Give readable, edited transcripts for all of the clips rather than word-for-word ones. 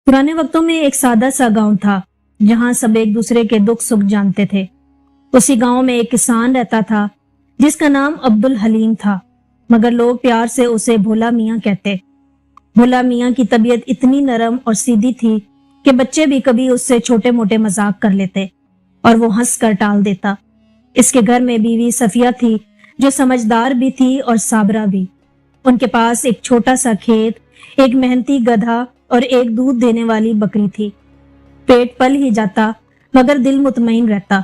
पुराने वक्तों में एक सादा सा गांव था जहां सब एक दूसरे के दुख सुख जानते थे। उसी गांव में एक किसान रहता था जिसका नाम अब्दुल हलीम था, मगर लोग प्यार से उसे भोला मियाँ कहते। भोला मियाँ की तबीयत इतनी नरम और सीधी थी कि बच्चे भी कभी उससे छोटे मोटे मजाक कर लेते और वो हंस कर टाल देता। इसके घर में बीवी सफिया थी जो समझदार भी थी और साबरा भी। उनके पास एक छोटा सा खेत, एक मेहनती गधा और एक दूध देने वाली बकरी थी। पेट पल ही जाता मगर दिल मुतमईन रहता।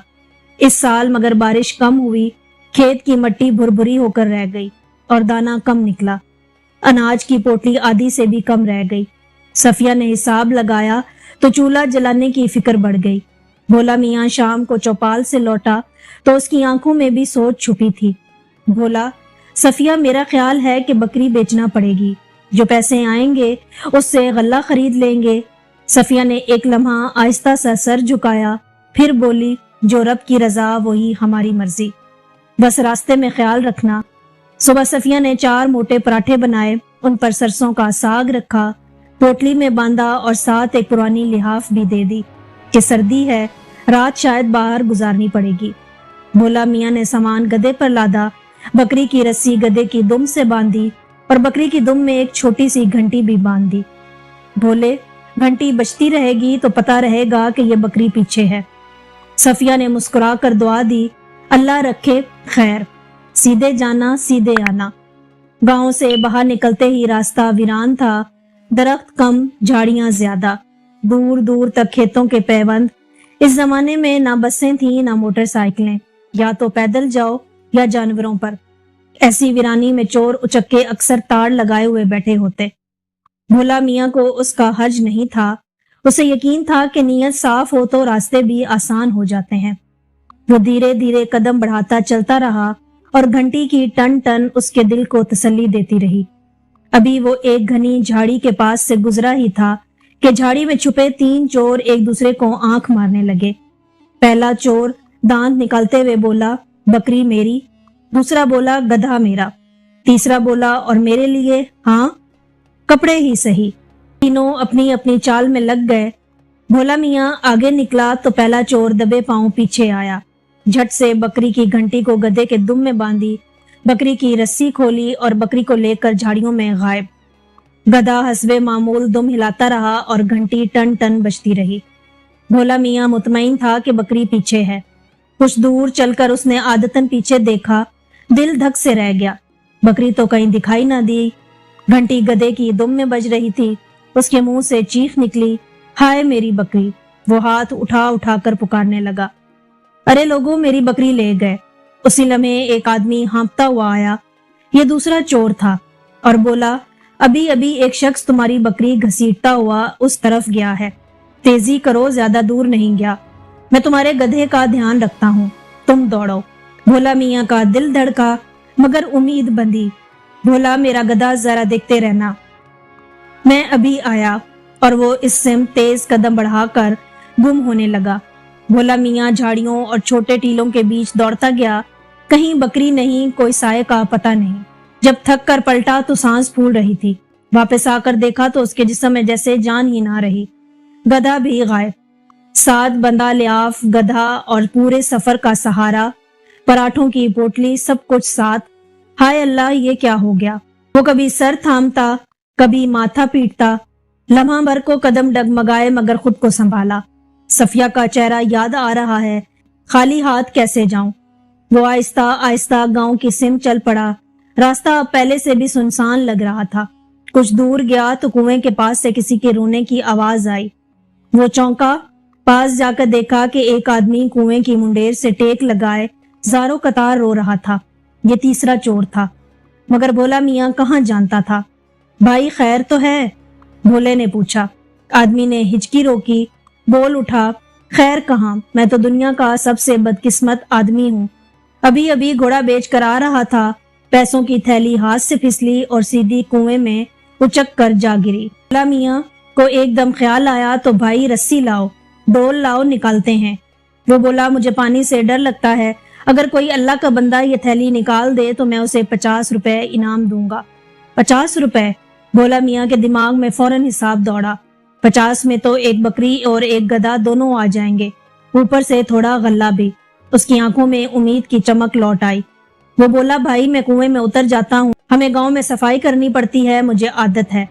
इस साल मगर बारिश कम हुई, खेत की मट्टी भुरभुरी होकर रह गई और दाना कम निकला। अनाज की पोटली आधी से भी कम रह गई। सफिया ने हिसाब लगाया तो चूल्हा जलाने की फिक्र बढ़ गई। भोला मियाँ शाम को चौपाल से लौटा तो उसकी आंखों में भी सोच छुपी थी। भोला, सफिया, मेरा ख्याल है कि बकरी बेचना पड़ेगी। जो पैसे आएंगे उससे गल्ला खरीद लेंगे। सफिया ने एक लम्हा आहिस्ता सा सर झुकाया, फिर बोली, जो रब की रजा वही हमारी मर्जी, बस रास्ते में ख्याल रखना। सुबह सफिया ने 4 मोटे पराठे बनाए, उन पर सरसों का साग रखा, पोटली में बांधा और साथ एक पुरानी लिहाफ भी दे दी कि सर्दी है, रात शायद बाहर गुजारनी पड़ेगी। भोला मियाँ ने सामान गधे पर लादा, बकरी की रस्सी गधे की दुम से बांधी और बकरी की दुम में एक छोटी सी घंटी भी बांध दी। बोले, घंटी बजती रहेगी तो पता रहेगा कि ये बकरी पीछे है। सफिया ने मुस्कुरा कर दुआ दी, अल्लाह रखे खैर, सीधे जाना सीधे आना। गांव से बाहर निकलते ही रास्ता वीरान था, दरख्त कम, झाड़ियां ज्यादा, दूर दूर तक खेतों के पैबंद। इस जमाने में ना बसें थी ना मोटरसाइकिलें, या तो पैदल जाओ या जानवरों पर। ऐसी वीरानी में चोर उचक्के अक्सर ताड़ लगाए हुए बैठे होते। भोला मियाँ को उसका हर्ज नहीं था। उसे यकीन था कि नीयत साफ हो तो रास्ते भी आसान हो जाते हैं। वो धीरे धीरे कदम बढ़ाता चलता रहा और घंटी की टन टन उसके दिल को तसल्ली देती रही। अभी वो एक घनी झाड़ी के पास से गुजरा ही था कि झाड़ी में छुपे 3 चोर एक दूसरे को आंख मारने लगे। पहला चोर दांत निकालते हुए बोला, बकरी मेरी। दूसरा बोला, गधा मेरा। तीसरा बोला, और मेरे लिए? हाँ, कपड़े ही सही। तीनों अपनी अपनी चाल में लग गए। भोला मियाँ आगे निकला तो पहला चोर दबे पांव पीछे आया। झट से बकरी की घंटी को गधे के दुम में बांधी, बकरी की रस्सी खोली और बकरी को लेकर झाड़ियों में गायब। गधा हस्बे मामूल दुम हिलाता रहा और घंटी टन टन बजती रही। भोला मियाँ मुतमईन था कि बकरी पीछे है। कुछ दूर चलकर उसने आदतन पीछे देखा, दिल धक से रह गया। बकरी तो कहीं दिखाई ना दी। घंटी गधे की दुम में बज रही थी। उसके मुंह से चीख निकली, हाय मेरी बकरी। वो हाथ उठा उठा कर पुकारने लगा, अरे लोगों, मेरी बकरी ले गए। उसी लम्हे एक आदमी हाँफता हुआ आया। ये दूसरा चोर था और बोला, अभी अभी एक शख्स तुम्हारी बकरी घसीटता हुआ उस तरफ गया है। तेजी करो, ज्यादा दूर नहीं गया। मैं तुम्हारे गधे का ध्यान रखता हूँ, तुम दौड़ो। भोला मियाँ का दिल धड़का मगर उम्मीद बंधी। भोला, मेरा गधा जरा देखते रहना, मैं अभी आया। और वो इस सिम तेज कदम बढ़ाकर गुम होने लगा। भोला मियाँ झाड़ियों और छोटे टीलों के बीच दौड़ता गया। कहीं बकरी नहीं, कोई साये का पता नहीं। जब थक कर पलटा तो सांस फूल रही थी। वापस आकर देखा तो उसके जिस्म में जैसे जान ही ना रही। गधा भी गायब। साथ बंधा लियाफ गधा और पूरे सफर का सहारा, पराठों की पोटली, सब कुछ साथ। हाय अल्लाह, ये क्या हो गया? वो कभी सर थामता, कभी माथा पीटता। लम्हा भर को कदम डगमगाए मगर खुद को संभाला। सफिया का चेहरा याद आ रहा है, खाली हाथ कैसे जाऊं? वो आहिस्ता आहिस्ता गांव की सिम चल पड़ा। रास्ता अब पहले से भी सुनसान लग रहा था। कुछ दूर गया तो कुएं के पास से किसी के रोने की आवाज आई। वो चौंका। पास जाकर देखा कि एक आदमी कुएं की मुंडेर से टेक लगाए जारो कतार रो रहा था। ये तीसरा चोर था, मगर भोला मियाँ कहाँ जानता था। भाई खैर तो है? भोले ने पूछा। आदमी ने हिचकी रोकी, बोल उठा, खैर कहाँ, मैं तो दुनिया का सबसे बदकिस्मत आदमी हूँ। अभी अभी घोड़ा बेच कर आ रहा था, पैसों की थैली हाथ से फिसली और सीधी कुएं में उचक कर जा गिरी। भोला मियाँ को एकदम ख्याल आया तो भाई रस्सी लाओ, डोल लाओ, निकालते हैं। वो बोला, मुझे पानी से डर लगता है, अगर कोई अल्लाह का बंदा ये थैली निकाल दे तो मैं उसे 50 रुपए इनाम दूंगा। 50 रुपए? भोला मियाँ के दिमाग में फौरन हिसाब दौड़ा। 50 में तो एक बकरी और एक गधा दोनों आ जाएंगे, ऊपर से थोड़ा गल्ला भी। उसकी आंखों में उम्मीद की चमक लौट आई। वो बोला, भाई मैं कुएं में उतर जाता हूँ, हमें गांव में सफाई करनी पड़ती है, मुझे आदत है,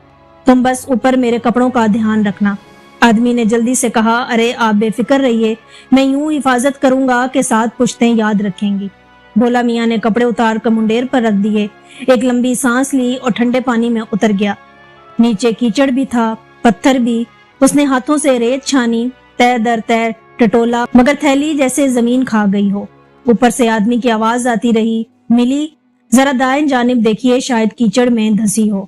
तुम बस ऊपर मेरे कपड़ों का ध्यान रखना। आदमी ने जल्दी से कहा, अरे आप बेफिक्र रहिए, मैं यूं हिफाजत करूंगा कि 7 पुश्तें याद रखेंगी। भोला मियाँ ने कपड़े उतार कर मुंडेर पर रख दिए, एक लंबी सांस ली और ठंडे पानी में उतर गया। नीचे कीचड़ भी था, पत्थर भी। उसने हाथों से रेत छानी, तय दर तय टटोला, मगर थैली जैसे जमीन खा गई हो। ऊपर से आदमी की आवाज आती रही, मिली, जरा दाएं जानिब देखिए, शायद कीचड़ में धंसी हो।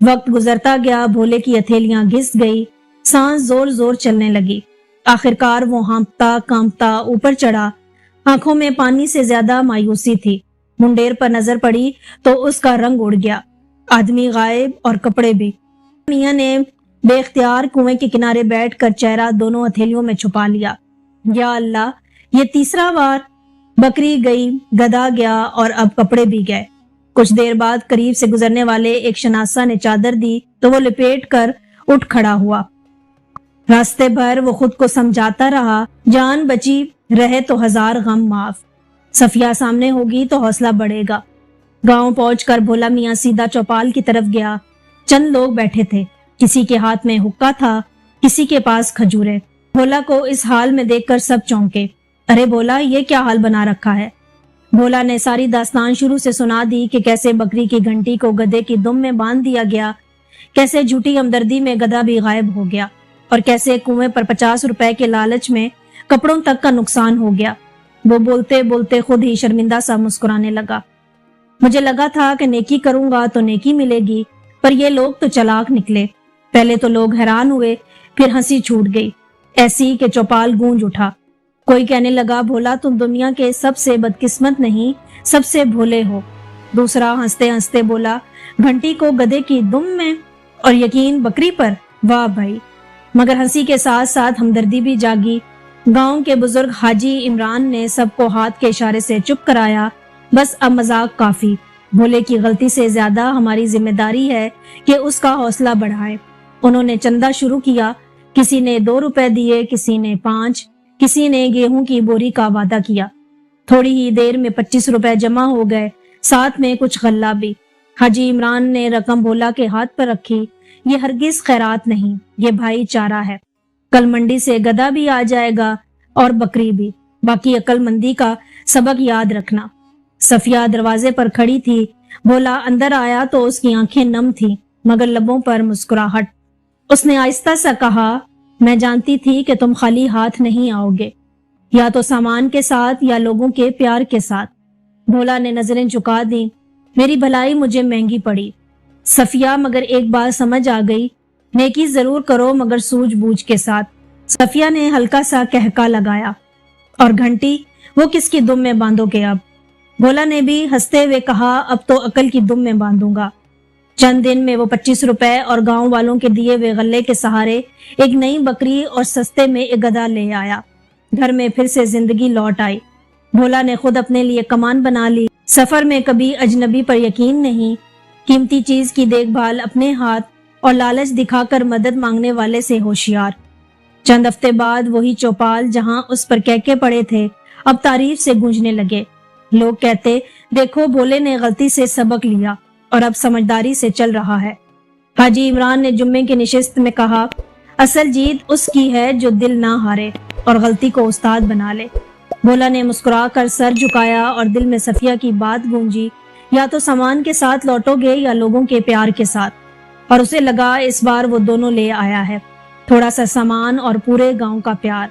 वक्त गुजरता गया, भोले की हथेलियां घिस गई, सांस जोर जोर चलने लगी। आखिरकार वो हाँपता कांपता ऊपर चढ़ा। आंखों में पानी से ज्यादा मायूसी थी। मुंडेर पर नजर पड़ी तो उसका रंग उड़ गया, आदमी गायब और कपड़े भी। मियाँ ने बेख्तियार कुएं के किनारे बैठकर चेहरा दोनों हथेलियों में छुपा लिया। या अल्लाह, ये तीसरा बार। बकरी गई, गधा गया और अब कपड़े भी गए। कुछ देर बाद करीब से गुजरने वाले एक शनासा ने चादर दी तो वो लिपेट कर उठ खड़ा हुआ। रास्ते भर वो खुद को समझाता रहा, जान बची रहे तो 1000 गम माफ, सफिया सामने होगी तो हौसला बढ़ेगा। गांव पहुंचकर भोला मियाँ सीधा चौपाल की तरफ गया। चंद लोग बैठे थे, किसी के हाथ में हुक्का था, किसी के पास खजूरें। भोला को इस हाल में देखकर सब चौंके। अरे भोला, ये क्या हाल बना रखा है? भोला ने सारी दास्तान शुरू से सुना दी कि कैसे बकरी की घंटी को गधे की दुम में बांध दिया गया, कैसे झूठी हमदर्दी में गधा भी गायब हो गया, और कैसे कुएं पर 50 रुपए के लालच में कपड़ों तक का नुकसान हो गया। वो बोलते बोलते खुद ही शर्मिंदा सा मुस्कुराने लगा। मुझे लगा था कि नेकी करूंगा तो नेकी मिलेगी, पर ये लोग तो चालाक निकले। पहले तो लोग हैरान हुए, फिर हंसी छूट गई, ऐसी कि चौपाल गूंज उठा। कोई कहने लगा, भोला तुम दुनिया के सबसे बदकिस्मत नहीं, सबसे भोले हो। दूसरा हंसते हंसते बोला, घंटी को गधे की दुम में और यकीन बकरी पर, वाह भाई। मगर हंसी के साथ साथ हमदर्दी भी जागी। गांव के बुजुर्ग हाजी इमरान ने सबको हाथ के इशारे से चुप कराया। बस अब मजाक काफी, भोले की गलती से ज्यादा हमारी जिम्मेदारी है कि उसका हौसला बढ़ाए। उन्होंने चंदा शुरू किया, किसी ने 2 रुपए दिए, किसी ने 5, किसी ने गेहूं की बोरी का वादा किया। थोड़ी ही देर में 25 रुपए जमा हो गए, साथ में कुछ गल्ला भी। हाजी इमरान ने रकम भोला के हाथ पर रखी। ये हरगिज खैरात नहीं, ये भाईचारा है। कल मंडी से गधा भी आ जाएगा और बकरी भी। बाकी अक्लमंदी का सबक याद रखना। सफिया दरवाजे पर खड़ी थी। भोला अंदर आया तो उसकी आंखें नम थी, मगर लबों पर मुस्कुराहट। उसने आहिस्ता सा कहा, मैं जानती थी कि तुम खाली हाथ नहीं आओगे, या तो सामान के साथ या लोगों के प्यार के साथ। भोला ने नजरें झुका दी। मेरी भलाई मुझे महंगी पड़ी सफिया, मगर एक बात समझ आ गई, नेकी जरूर करो मगर सूझबूझ के साथ। सफिया ने हल्का सा कहका लगाया, और घंटी वो किसकी दुम में बांधोगे अब? भोला ने भी हंसते हुए कहा, अब तो अकल की दुम में बांधूंगा। चंद दिन में वो 25 रुपए और गांव वालों के दिए हुए गल्ले के सहारे एक नई बकरी और सस्ते में एक गधा ले आया। घर में फिर से जिंदगी लौट आई। भोला ने खुद अपने लिए कमान बना ली। सफर में कभी अजनबी पर यकीन नहीं, कीमती चीज की देखभाल अपने हाथ, और लालच दिखाकर मदद मांगने वाले से होशियार। चंद हफ्ते बाद वही चौपाल जहां उस पर कहके पड़े थे, अब तारीफ से गूंजने लगे। लोग कहते, देखो भोले ने गलती से सबक लिया और अब समझदारी से चल रहा है। हाजी इमरान ने जुम्मे की निशिस्त में कहा, असल जीत उसकी है जो दिल ना हारे और गलती को उस्ताद बना ले। भोला ने मुस्कुराकर सर झुकाया और दिल में सफिया की बात गूंजी, या तो सामान के साथ लौटोगे या लोगों के प्यार के साथ। और उसे लगा इस बार वो दोनों ले आया है, थोड़ा सा सामान और पूरे गांव का प्यार।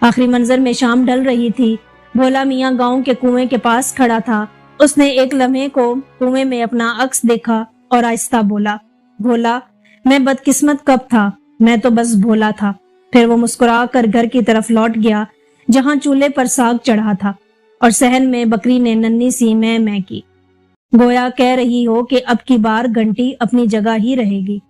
आखिरी मंजर में शाम ढल रही थी। भोला मियाँ गांव के कुएं के पास खड़ा था। उसने एक लम्हे को कुएं में अपना अक्स देखा और आहिस्ता बोला, भोला मैं बदकिस्मत कब था, मैं तो बस भोला था। फिर वो मुस्कुरा कर घर की तरफ लौट गया, जहां चूल्हे पर साग चढ़ा था और सहन में बकरी ने नन्ही सी मैं की, गोया कह रही हो कि अब की बार घंटी अपनी जगह ही रहेगी।